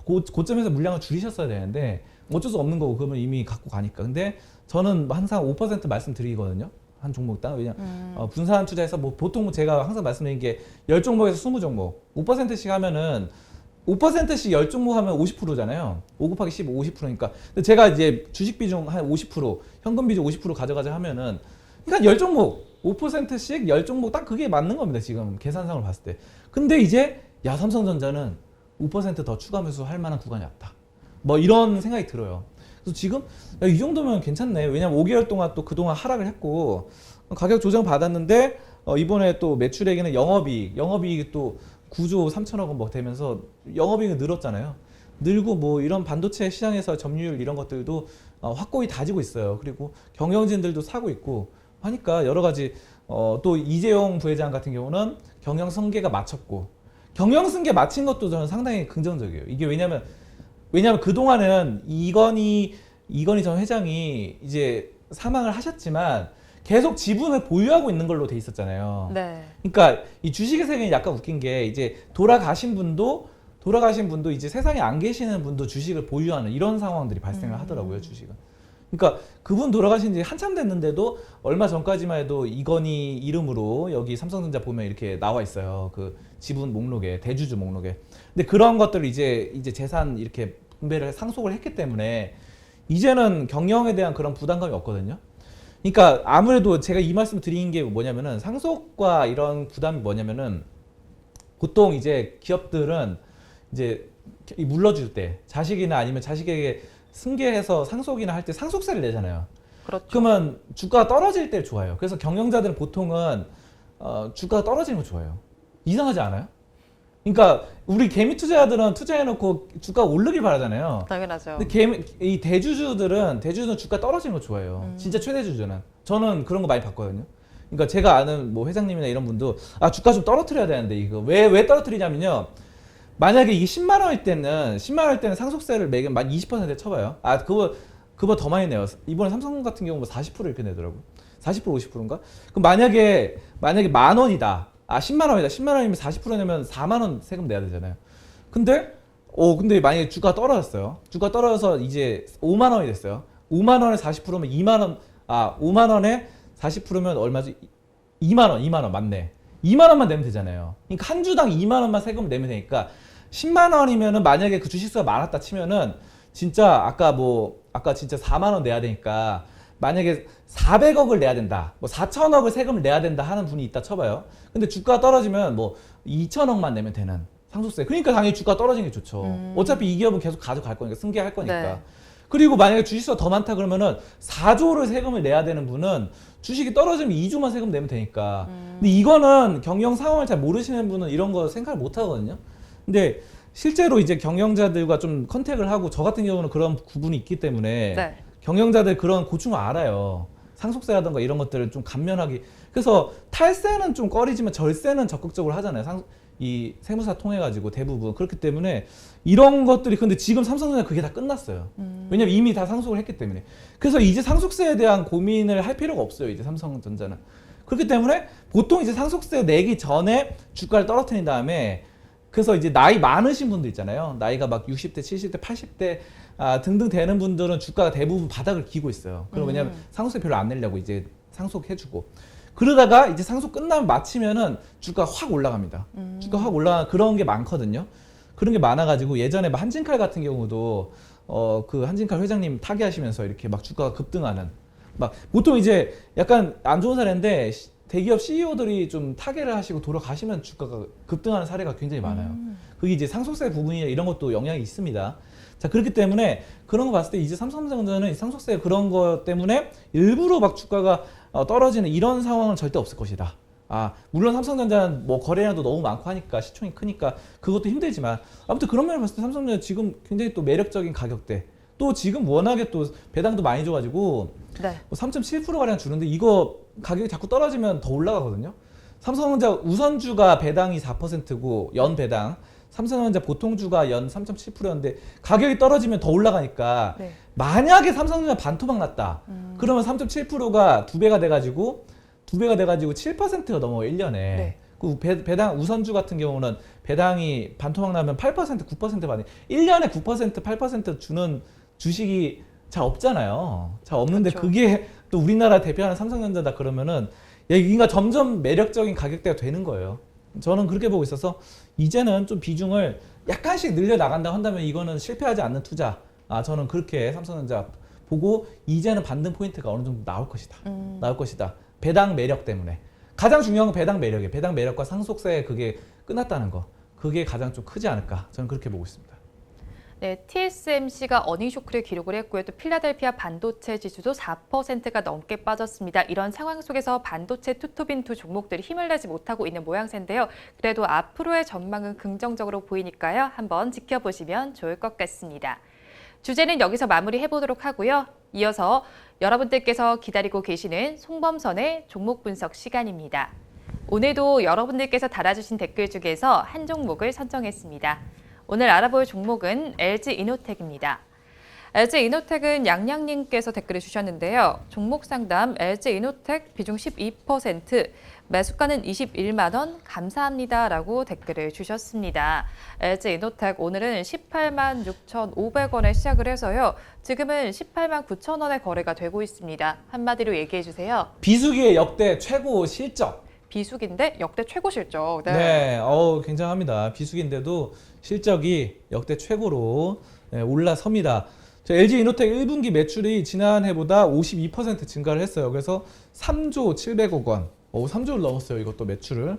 고점에서 물량을 줄이셨어야 되는데 어쩔 수 없는 거고 그러면 이미 갖고 가니까. 근데 저는 항상 5% 말씀드리거든요. 한 종목당. 왜냐면 분산 투자해서 뭐 보통 제가 항상 말씀드린 게 10종목에서 20종목 5%씩 하면은 5%씩 10종목 하면 50%잖아요. 5 곱하기 15, 50%니까. 근데 제가 이제 주식 비중 한 50%, 현금 비중 50% 가져가자 하면은 그러니까 10종목, 5%씩 10종목 딱 그게 맞는 겁니다. 지금 계산상으로 봤을 때. 근데 이제 삼성전자는 5%더 추가 매수 할 만한 구간이 왔다. 뭐 이런 생각이 들어요. 그래서 지금 이 정도면 괜찮네. 왜냐면 5개월 동안 또 그동안 하락을 했고 가격 조정 받았는데 이번에 또 매출액에는 영업이익이 또 9조 3천억 원 뭐 되면서 영업이익이 늘었잖아요. 늘고 뭐 이런 반도체 시장에서 점유율 이런 것들도 확고히 다지고 있어요. 그리고 경영진들도 사고 있고 하니까 여러 가지 또 이재용 부회장 같은 경우는 경영 승계가 마쳤고 경영 승계 마친 것도 저는 상당히 긍정적이에요. 이게 왜냐면 그동안은 이건희 전 회장이 이제 사망을 하셨지만 계속 지분을 보유하고 있는 걸로 돼 있었잖아요. 네. 그러니까 이 주식의 세계는 약간 웃긴 게 이제 돌아가신 분도 이제 세상에 안 계시는 분도 주식을 보유하는 이런 상황들이 발생을 하더라고요, 주식은. 그러니까 그분 돌아가신 지 한참 됐는데도 얼마 전까지만 해도 이건희 이름으로 여기 삼성전자 보면 이렇게 나와 있어요. 그 지분 목록에, 대주주 목록에. 근데 그런 것들을 이제 재산 이렇게 분배를 상속을 했기 때문에 이제는 경영에 대한 그런 부담감이 없거든요. 그러니까 아무래도 제가 이 말씀 드린 게 뭐냐면은 상속과 이런 부담이 뭐냐면은 보통 이제 기업들은 이제 물러줄 때 자식이나 아니면 자식에게 승계해서 상속이나 할 때 상속세를 내잖아요. 그렇죠. 그러면 주가가 떨어질 때 좋아요. 그래서 경영자들은 보통은 주가가 떨어지는 거 좋아해요. 이상하지 않아요? 그러니까 우리 개미 투자자들은 투자해놓고 주가가 오르길 바라잖아요. 당연하죠. 근데 이 대주주들은 주가 떨어지는 거 좋아해요. 진짜 최대주주는. 저는 그런 거 많이 봤거든요. 그러니까 제가 아는 뭐 회장님이나 이런 분도 주가 좀 떨어뜨려야 되는데 이거 왜 떨어뜨리냐면요. 만약에 이게 10만 원일 때는 상속세를 매긴 20% 쳐봐요. 그거 더 많이 내요. 이번에 삼성 같은 경우 뭐 40% 이렇게 내더라고. 40% 50%인가? 그럼 만약에 만 원이다. 10만 원이다. 10만 원이면 40% 내면 4만 원 세금 내야 되잖아요. 근데 만약에 주가 떨어졌어요. 주가 떨어져서 이제 5만 원이 됐어요. 5만 원에 40%면 2만 원. 5만 원에 40%면 얼마지? 2만 원 맞네. 2만 원만 내면 되잖아요. 그러니까 한 주당 2만 원만 세금 내면 되니까 10만 원이면은 만약에 그 주식수가 많았다 치면은 진짜 아까 진짜 4만 원 내야 되니까 만약에 400억을 내야 된다. 뭐 4천억을 세금을 내야 된다 하는 분이 있다 쳐봐요. 근데 주가가 떨어지면 뭐 2천억만 내면 되는 상속세. 그러니까 당연히 주가 떨어지는 게 좋죠. 어차피 이 기업은 계속 가져갈 거니까 승계할 거니까. 네. 그리고 만약에 주식수가 더 많다 그러면은 4조를 세금을 내야 되는 분은 주식이 떨어지면 2조만 세금 내면 되니까. 근데 이거는 경영 상황을 잘 모르시는 분은 이런 거 생각을 못 하거든요. 근데 실제로 이제 경영자들과 좀 컨택을 하고 저 같은 경우는 그런 구분이 있기 때문에 네. 경영자들 그런 고충을 알아요. 상속세라든가 이런 것들을 좀 감면하기. 그래서 탈세는 좀 꺼리지만 절세는 적극적으로 하잖아요. 이 세무사 통해 가지고 대부분 그렇기 때문에 이런 것들이 근데 지금 삼성전자 그게 다 끝났어요. 왜냐면 이미 다 상속을 했기 때문에. 그래서 이제 상속세에 대한 고민을 할 필요가 없어요. 이제 삼성전자는. 그렇기 때문에 보통 이제 상속세 내기 전에 주가를 떨어뜨린 다음에 그래서 이제 나이 많으신 분들 있잖아요. 나이가 막 60대, 70대, 80대 등등 되는 분들은 주가가 대부분 바닥을 기고 있어요. 그럼 왜냐면 상속세 별로 안 내려고 이제 상속해주고. 그러다가 이제 상속 끝나면 마치면은 주가가 확 올라갑니다. 주가가 확 올라가 그런 게 많거든요. 그런 게 많아가지고 예전에 막 한진칼 같은 경우도 그 한진칼 회장님 타계하시면서 이렇게 막 주가가 급등하는 막 보통 이제 약간 안 좋은 사례인데 대기업 CEO들이 좀 타계를 하시고 돌아가시면 주가가 급등하는 사례가 굉장히 많아요. 그게 이제 상속세 부분이나 이런 것도 영향이 있습니다. 자, 그렇기 때문에 그런 거 봤을 때 이제 삼성전자는 상속세 그런 거 때문에 일부러 막 주가가 떨어지는 이런 상황은 절대 없을 것이다. 물론 삼성전자는 뭐 거래량도 너무 많고 하니까 시총이 크니까 그것도 힘들지만 아무튼 그런 면을 봤을 때 삼성전자 지금 굉장히 또 매력적인 가격대 또 지금 워낙에 또 배당도 많이 줘가지고 네. 3.7%가량 주는데 이거 가격이 자꾸 떨어지면 더 올라가거든요. 삼성전자 우선주가 배당이 4%고 연 배당 삼성전자 보통주가 연 3.7%였는데 가격이 떨어지면 더 올라가니까 네. 만약에 삼성전자 반토막 났다. 그러면 3.7%가 2배가 돼가지고 7%가 넘어 1년에. 네. 그 배당 우선주 같은 경우는 배당이 반토막 나면 8%, 9% 받는 1년에 9%, 8% 주는 주식이 잘 없잖아요. 잘 없는데 그렇죠. 그게 또 우리나라 대표하는 삼성전자다 그러면은 여기가 점점 매력적인 가격대가 되는 거예요. 저는 그렇게 보고 있어서 이제는 좀 비중을 약간씩 늘려 나간다 한다면 이거는 실패하지 않는 투자. 저는 그렇게 삼성전자 보고 이제는 반등 포인트가 어느 정도 나올 것이다. 나올 것이다. 배당 매력 때문에. 가장 중요한 건 배당 매력이에요. 배당 매력과 상속세 그게 끝났다는 거. 그게 가장 좀 크지 않을까. 저는 그렇게 보고 있습니다. 네, TSMC가 어닝 쇼크를 기록을 했고요. 또 필라델피아 반도체 지수도 4%가 넘게 빠졌습니다. 이런 상황 속에서 반도체 투톱인 두 종목들이 힘을 내지 못하고 있는 모양새인데요. 그래도 앞으로의 전망은 긍정적으로 보이니까요. 한번 지켜보시면 좋을 것 같습니다. 주제는 여기서 마무리해보도록 하고요. 이어서 여러분들께서 기다리고 계시는 송범선의 종목 분석 시간입니다. 오늘도 여러분들께서 달아주신 댓글 중에서 한 종목을 선정했습니다. 오늘 알아볼 종목은 LG이노텍입니다. LG이노텍은 양양님께서 댓글을 주셨는데요. 종목 상담 LG이노텍 비중 12%, 매수가는 21만 원 감사합니다 라고 댓글을 주셨습니다. LG이노텍 오늘은 18만 6,500원에 시작을 해서요. 지금은 18만 9천 원에 거래가 되고 있습니다. 한마디로 얘기해 주세요. 비수기의 역대 최고 실적. 비수기인데 역대 최고 실적. 네, 굉장합니다. 비수기인데도 실적이 역대 최고로 올라섭니다. LG이노텍 1분기 매출이 지난해보다 52% 증가를 했어요. 그래서 3조 700억 원, 3조를 넘었어요. 이것도 매출을.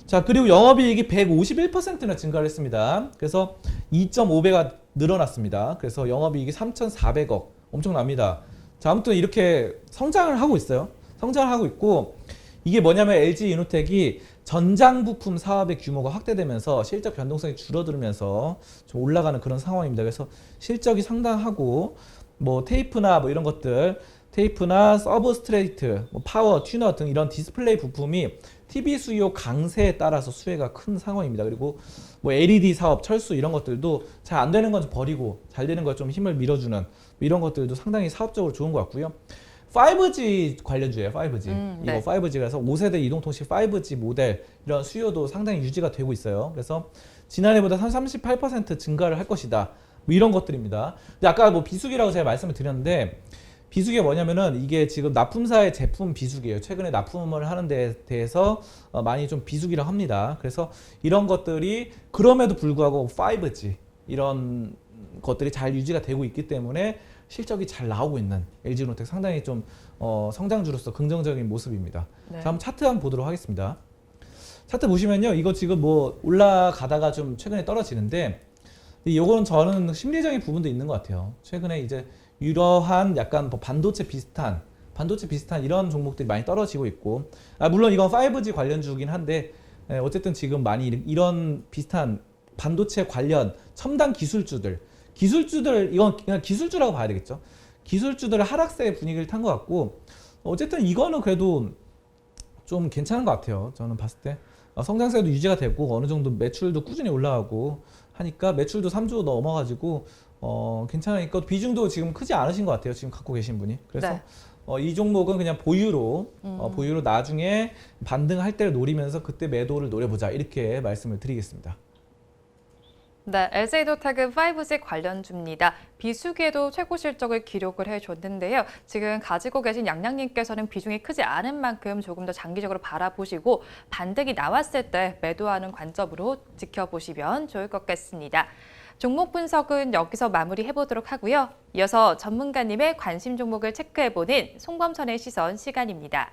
자, 그리고 영업이익이 151%나 증가를 했습니다. 그래서 2.5배가 늘어났습니다. 그래서 영업이익이 3,400억, 엄청납니다. 자, 아무튼 이렇게 성장을 하고 있어요. 성장을 하고 있고 이게 뭐냐면 LG이노텍이 전장 부품 사업의 규모가 확대되면서 실적 변동성이 줄어들면서 좀 올라가는 그런 상황입니다. 그래서 실적이 상당하고 뭐 테이프나 뭐 이런 것들, 테이프나 서브스트레이트, 뭐 파워, 튜너 등 이런 디스플레이 부품이 TV 수요 강세에 따라서 수혜가 큰 상황입니다. 그리고 뭐 LED 사업, 철수 이런 것들도 잘 안 되는 건 좀 버리고 잘 되는 걸 좀 힘을 밀어주는 이런 것들도 상당히 사업적으로 좋은 것 같고요. 5G 관련주예요. 5G. 네. 이거 5G라서 5세대 이동통신 5G 모델 이런 수요도 상당히 유지가 되고 있어요. 그래서 지난해보다 38% 증가를 할 것이다. 뭐 이런 것들입니다. 근데 아까 뭐 비수기라고 제가 말씀을 드렸는데 비수기가 뭐냐면은 이게 지금 납품사의 제품 비수기예요. 최근에 납품을 하는 데 대해서 많이 좀 비수기라고 합니다. 그래서 이런 것들이 그럼에도 불구하고 5G 이런 것들이 잘 유지가 되고 있기 때문에 실적이 잘 나오고 있는 LG이노텍 상당히 좀 성장주로서 긍정적인 모습입니다. 네. 자, 한번 차트 한번 보도록 하겠습니다. 차트 보시면요, 이거 지금 뭐 올라가다가 좀 최근에 떨어지는데, 이거는 저는 심리적인 부분도 있는 것 같아요. 최근에 이제 이러한 약간 뭐 반도체 비슷한 이런 종목들이 많이 떨어지고 있고, 물론 이건 5G 관련주긴 한데, 어쨌든 지금 많이 이런 비슷한 반도체 관련 첨단 기술주들 이건 그냥 기술주라고 봐야 되겠죠. 기술주들의 하락세의 분위기를 탄 것 같고 어쨌든 이거는 그래도 좀 괜찮은 것 같아요. 저는 봤을 때 성장세도 유지가 되고 어느 정도 매출도 꾸준히 올라가고 하니까 매출도 3조 넘어가지고 괜찮으니까 비중도 지금 크지 않으신 것 같아요. 지금 갖고 계신 분이. 그래서 네. 이 종목은 그냥 보유로 나중에 반등할 때를 노리면서 그때 매도를 노려보자 이렇게 말씀을 드리겠습니다. 네, LG도태그 5G 관련주입니다. 비수기에도 최고 실적을 기록을 해줬는데요. 지금 가지고 계신 양양님께서는 비중이 크지 않은 만큼 조금 더 장기적으로 바라보시고 반등이 나왔을 때 매도하는 관점으로 지켜보시면 좋을 것 같습니다. 종목 분석은 여기서 마무리해보도록 하고요. 이어서 전문가님의 관심 종목을 체크해보는 송범선의 시선 시간입니다.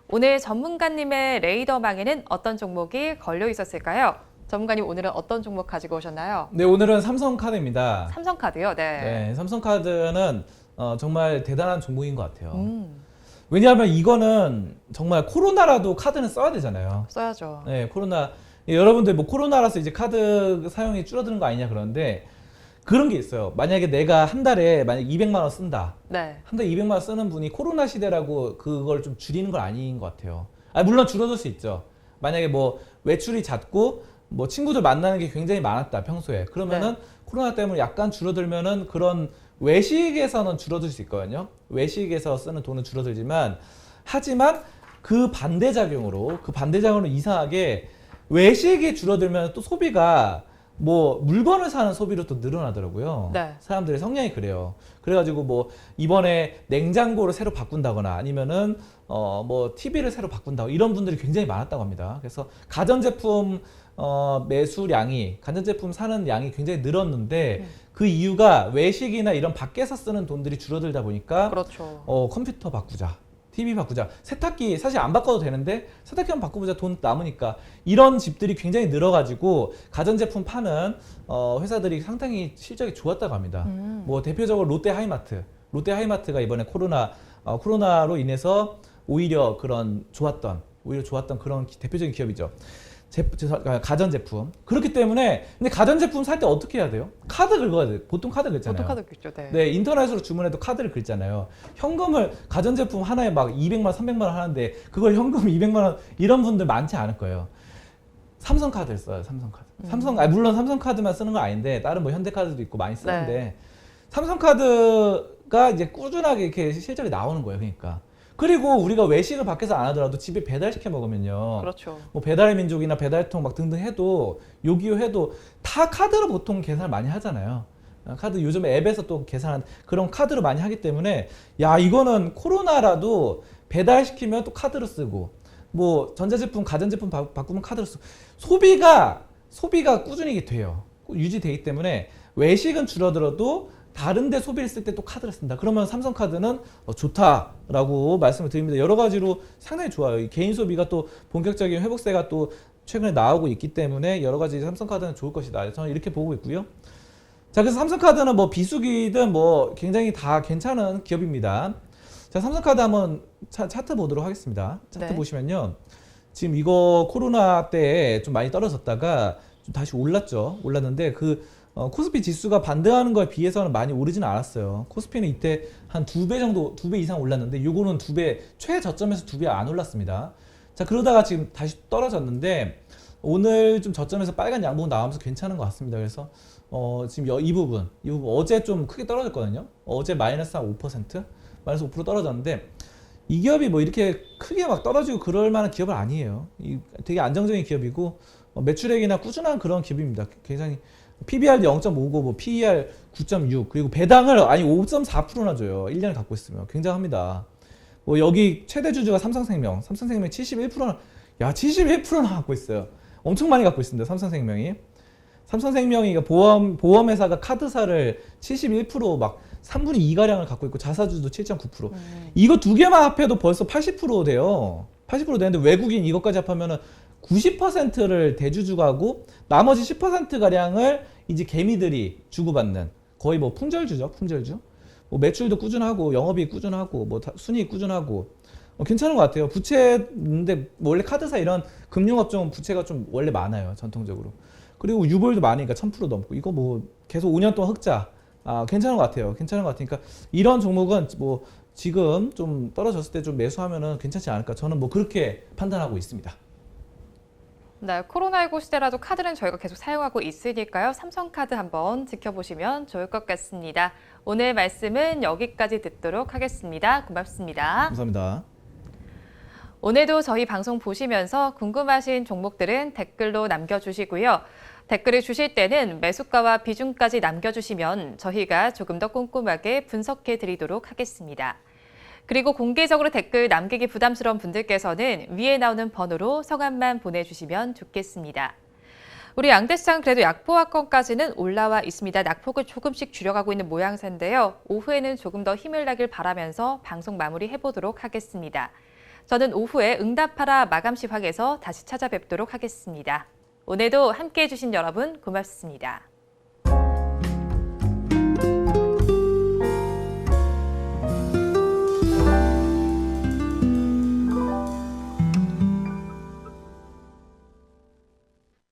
오늘 전문가님의 레이더망에는 어떤 종목이 걸려 있었을까요? 전문가님 오늘은 어떤 종목 가지고 오셨나요? 네, 오늘은 삼성카드입니다. 삼성카드요? 네. 네, 삼성카드는 정말 대단한 종목인 것 같아요. 왜냐하면 이거는 정말 코로나라도 카드는 써야 되잖아요. 써야죠. 네, 코로나. 여러분들 뭐 코로나라서 이제 카드 사용이 줄어드는 거 아니냐 그러는데 그런 게 있어요. 만약에 내가 한 달에 만약 200만 원 쓴다. 네. 한 달에 200만 원 쓰는 분이 코로나 시대라고 그걸 좀 줄이는 건 아닌 것 같아요. 물론 줄어들 수 있죠. 만약에 뭐 외출이 잦고 뭐 친구들 만나는 게 굉장히 많았다 평소에 그러면은 코로나 때문에 약간 줄어들면은 그런 외식에서는 줄어들 수 있거든요. 외식에서 쓰는 돈은 줄어들지만 하지만 그 반대작용으로 이상하게 외식이 줄어들면 또 소비가 뭐 물건을 사는 소비로 또 늘어나더라고요. 네. 사람들의 성향이 그래요. 그래가지고 뭐 이번에 냉장고를 새로 바꾼다거나 아니면은 뭐 TV를 새로 바꾼다고 이런 분들이 굉장히 많았다고 합니다. 그래서 가전제품 매수량이 가전제품 사는 양이 굉장히 늘었는데 그 이유가 외식이나 이런 밖에서 쓰는 돈들이 줄어들다 보니까 그렇죠. 컴퓨터 바꾸자. TV 바꾸자. 세탁기 사실 안 바꿔도 되는데 세탁기만 바꿔보자 돈 남으니까 이런 집들이 굉장히 늘어가지고 가전제품 파는 회사들이 상당히 실적이 좋았다고 합니다. 뭐 대표적으로 롯데하이마트가 이번에 코로나로 인해서 오히려 좋았던 그런 대표적인 기업이죠. 가전제품. 그렇기 때문에 근데 가전제품 살 때 어떻게 해야 돼요? 카드 긁어야 돼요. 보통 카드 긁잖아요. 보통 카드 긁죠. 네. 네, 인터넷으로 주문해도 카드를 긁잖아요. 현금을 가전제품 하나에 막 200만 원, 300만 원 하는데 그걸 현금 200만 원 이런 분들 많지 않을 거예요. 삼성카드를 써요. 삼성카드. 물론 삼성카드만 쓰는 건 아닌데 다른 뭐 현대카드도 있고 많이 쓰는데 네. 삼성카드가 이제 꾸준하게 이렇게 실적이 나오는 거예요. 그러니까. 그리고 우리가 외식을 밖에서 안 하더라도 집에 배달시켜 먹으면요. 그렇죠. 뭐 배달의 민족이나 배달통 막 등등 해도 요기요 해도 다 카드로 보통 계산을 많이 하잖아요. 카드 요즘 앱에서 또 계산한 그런 카드로 많이 하기 때문에 야 이거는 코로나라도 배달시키면 또 카드로 쓰고 뭐 전자제품 가전제품 바꾸면 카드로 쓰고 소비가 꾸준히 돼요. 유지되기 때문에 외식은 줄어들어도 다른데 소비를 쓸 때 또 카드를 쓴다. 그러면 삼성카드는 좋다라고 말씀을 드립니다. 여러 가지로 상당히 좋아요. 이 개인 소비가 또 본격적인 회복세가 또 최근에 나오고 있기 때문에 여러 가지 삼성카드는 좋을 것이다. 저는 이렇게 보고 있고요. 자, 그래서 삼성카드는 뭐 비수기든 뭐 굉장히 다 괜찮은 기업입니다. 자, 삼성카드 한번 차트 보도록 하겠습니다. 차트 네. 보시면요. 지금 이거 코로나 때 좀 많이 떨어졌다가 좀 다시 올랐는데 코스피 지수가 반등하는 거에 비해서는 많이 오르지는 않았어요. 코스피는 이때 한 2배 이상 올랐는데 요거는 최저점에서 2배 안 올랐습니다. 자, 그러다가 지금 다시 떨어졌는데 오늘 좀 저점에서 빨간 양봉 나오면서 괜찮은 것 같습니다. 그래서 지금 이 부분 어제 좀 크게 떨어졌거든요. 어제 마이너스 한 5%, 마이너스 5% 떨어졌는데 이 기업이 뭐 이렇게 크게 막 떨어지고 그럴 만한 기업은 아니에요. 되게 안정적인 기업이고 매출액이나 꾸준한 그런 기업입니다. 굉장히 PBR도 0.59, 뭐 PER 9.6, 그리고 배당을 5.4%나 줘요. 1년을 갖고 있으면 굉장합니다. 뭐 여기 최대 주주가 삼성생명 71%나 71%나 갖고 있어요. 엄청 많이 갖고 있습니다. 삼성생명이 보험회사가 카드사를 71% 3분의 2 가량을 갖고 있고 자사주도 7.9%. 이거 두 개만 합해도 벌써 80% 돼요. 80% 되는데 외국인 이것까지 합하면은 90%를 대주주가 하고 나머지 10% 가량을 이제 개미들이 주고받는 거의 뭐 풍절주죠. 뭐 매출도 꾸준하고 영업이익 꾸준하고 뭐 순이익 꾸준하고 괜찮은 것 같아요. 부채인데 원래 카드사 이런 금융업종은 부채가 좀 원래 많아요. 전통적으로. 그리고 유보율도 많으니까 1000% 넘고 이거 뭐 계속 5년 동안 흑자. 괜찮은 것 같아요. 괜찮은 것 같으니까 이런 종목은 뭐 지금 좀 떨어졌을 때 좀 매수하면은 괜찮지 않을까. 저는 뭐 그렇게 판단하고 있습니다. 네, 코로나19 시대라도 카드는 저희가 계속 사용하고 있으니까요. 삼성카드 한번 지켜보시면 좋을 것 같습니다. 오늘 말씀은 여기까지 듣도록 하겠습니다. 고맙습니다. 감사합니다. 오늘도 저희 방송 보시면서 궁금하신 종목들은 댓글로 남겨주시고요. 댓글을 주실 때는 매수가와 비중까지 남겨주시면 저희가 조금 더 꼼꼼하게 분석해 드리도록 하겠습니다. 그리고 공개적으로 댓글 남기기 부담스러운 분들께서는 위에 나오는 번호로 성함만 보내주시면 좋겠습니다. 우리 양대장 그래도 약보합권까지는 올라와 있습니다. 낙폭을 조금씩 줄여가고 있는 모양새인데요. 오후에는 조금 더 힘을 내길 바라면서 방송 마무리해보도록 하겠습니다. 저는 오후에 응답하라 마감 시황에서 다시 찾아뵙도록 하겠습니다. 오늘도 함께해 주신 여러분 고맙습니다.